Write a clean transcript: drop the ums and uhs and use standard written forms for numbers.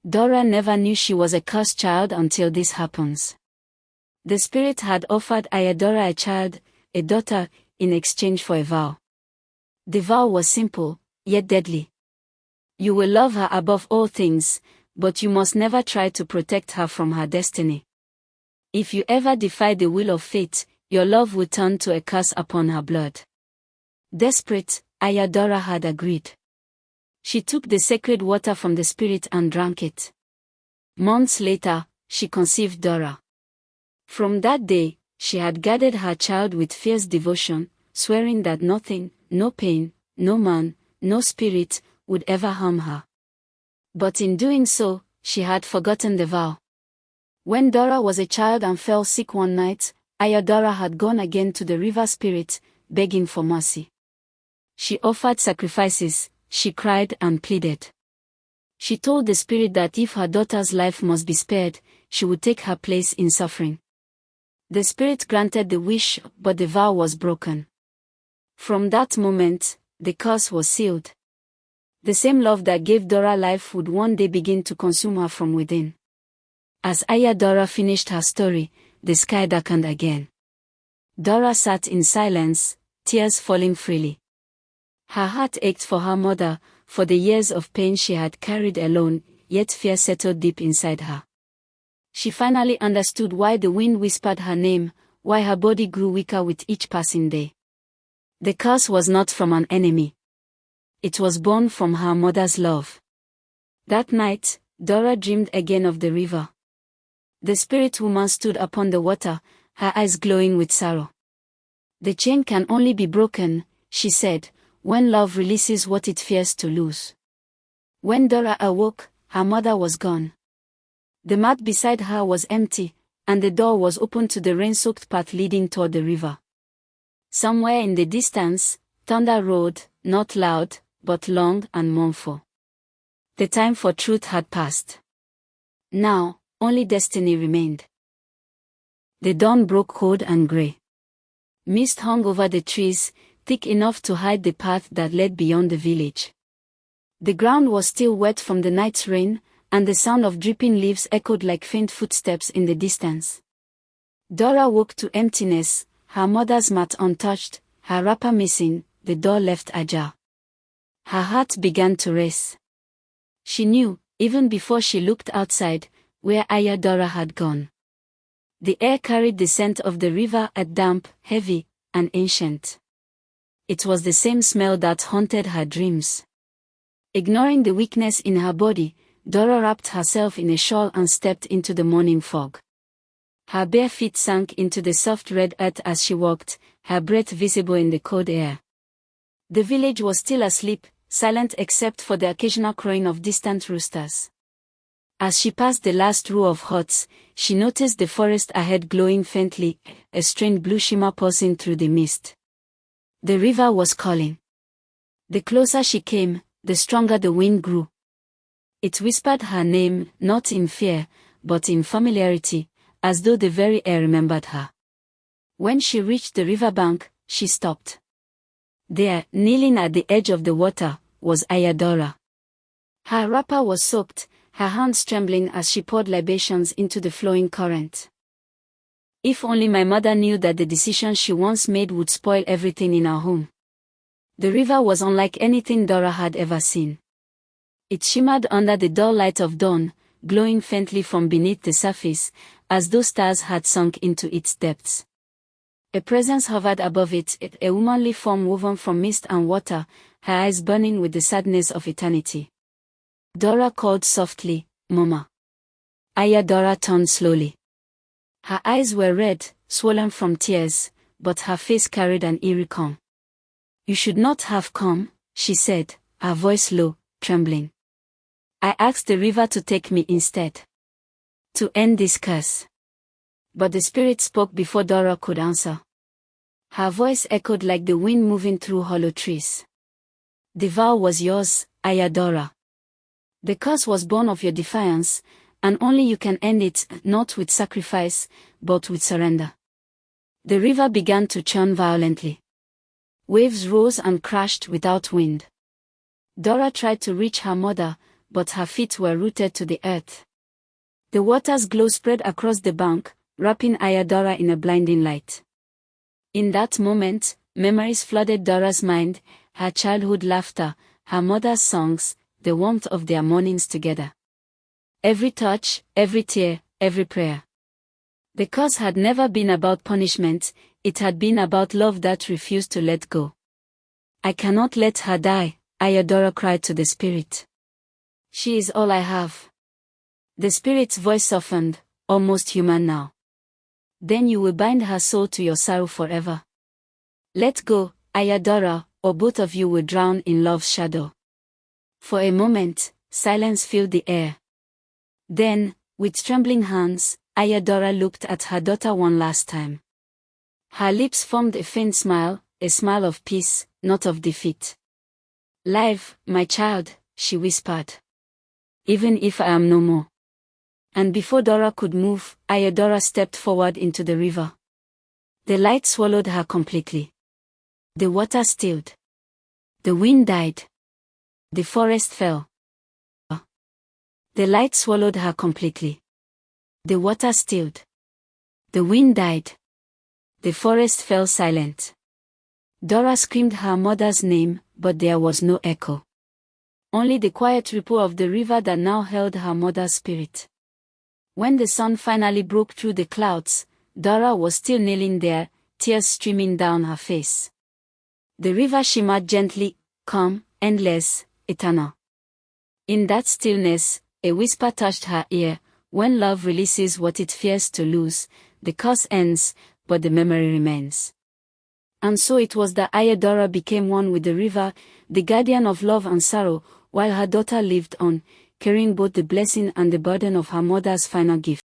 Dara never knew she was a cursed child until this happens. The spirit had offered Dara a child, a daughter, in exchange for a vow. The vow was simple, yet deadly. You will love her above all things, but you must never try to protect her from her destiny. If you ever defy the will of fate, your love will turn to a curse upon her blood. Desperate, Dara had agreed. She took the sacred water from the spirit and drank it. Months later, she conceived Dara. From that day, she had guarded her child with fierce devotion, swearing that nothing, no pain, no man, no spirit, would ever harm her. But in doing so, she had forgotten the vow. When Dara was a child and fell sick one night, Dara had gone again to the river spirit, begging for mercy. She offered sacrifices, she cried and pleaded. She told the spirit that if her daughter's life must be spared, she would take her place in suffering. The spirit granted the wish, but the vow was broken. From that moment, the curse was sealed. The same love that gave Dara life would one day begin to consume her from within. As Dara finished her story, the sky darkened again. Dara sat in silence, tears falling freely. Her heart ached for her mother, for the years of pain she had carried alone, yet fear settled deep inside her. She finally understood why the wind whispered her name, why her body grew weaker with each passing day. The curse was not from an enemy. It was born from her mother's love. That night, Dara dreamed again of the river. The spirit woman stood upon the water, her eyes glowing with sorrow. The chain can only be broken, she said, when love releases what it fears to lose. When Dara awoke, her mother was gone. The mat beside her was empty, and the door was open to the rain-soaked path leading toward the river. Somewhere in the distance, thunder roared, not loud, but long and mournful. The time for truth had passed. Now, only destiny remained. The dawn broke cold and grey. Mist hung over the trees, thick enough to hide the path that led beyond the village. The ground was still wet from the night's rain, and the sound of dripping leaves echoed like faint footsteps in the distance. Dara woke to emptiness, her mother's mat untouched, her wrapper missing, the door left ajar. Her heart began to race. She knew, even before she looked outside, where Dara had gone. The air carried the scent of the river, damp, heavy, and ancient. It was the same smell that haunted her dreams. Ignoring the weakness in her body, Dara wrapped herself in a shawl and stepped into the morning fog. Her bare feet sank into the soft red earth as she walked, her breath visible in the cold air. The village was still asleep, silent except for the occasional crowing of distant roosters. As she passed the last row of huts, she noticed the forest ahead glowing faintly, a strange blue shimmer pulsing through the mist. The river was calling. The closer she came, the stronger the wind grew. It whispered her name, not in fear, but in familiarity, as though the very air remembered her. When she reached the riverbank, she stopped. There, kneeling at the edge of the water, was Dara. Her wrapper was soaked, her hands trembling as she poured libations into the flowing current. If only my mother knew that the decision she once made would spoil everything in our home. The river was unlike anything Dara had ever seen. It shimmered under the dull light of dawn, glowing faintly from beneath the surface, as though stars had sunk into its depths. A presence hovered above it, a womanly form woven from mist and water, her eyes burning with the sadness of eternity. Dara called softly, "Mama." Dara turned slowly. Her eyes were red, swollen from tears, but her face carried an eerie calm. "You should not have come," she said, her voice low, trembling. "I asked the river to take me instead. To end this curse." But the spirit spoke before Dara could answer. Her voice echoed like the wind moving through hollow trees. "The vow was yours, Dara. The curse was born of your defiance, and only you can end it, not with sacrifice, but with surrender." The river began to churn violently. Waves rose and crashed without wind. Dara tried to reach her mother, but her feet were rooted to the earth. The water's glow spread across the bank, wrapping Dara in a blinding light. In that moment, memories flooded Dara's mind, her childhood laughter, her mother's songs, the warmth of their mornings together. Every touch, every tear, every prayer. The curse had never been about punishment, it had been about love that refused to let go. I cannot let her die, Dara cried to the spirit. She is all I have. The spirit's voice softened, almost human now. Then you will bind her soul to your sorrow forever. Let go, Dara, or both of you will drown in love's shadow. For a moment, silence filled the air. Then, with trembling hands, Dara looked at her daughter one last time. Her lips formed a faint smile, a smile of peace, not of defeat. Live, my child, she whispered. Even if I am no more. And before Dara could move, Dara stepped forward into the river. The light swallowed her completely. The water stilled. The wind died. The forest fell. The light swallowed her completely. The water stilled. The wind died. The forest fell silent. Dara screamed her mother's name, but there was no echo. Only the quiet ripple of the river that now held her mother's spirit. When the sun finally broke through the clouds, Dara was still kneeling there, tears streaming down her face. The river shimmered gently, calm, endless, eternal. In that stillness, a whisper touched her ear. When love releases what it fears to lose, the curse ends, but the memory remains. And so it was that Dara became one with the river, the guardian of love and sorrow, while her daughter lived on, carrying both the blessing and the burden of her mother's final gift.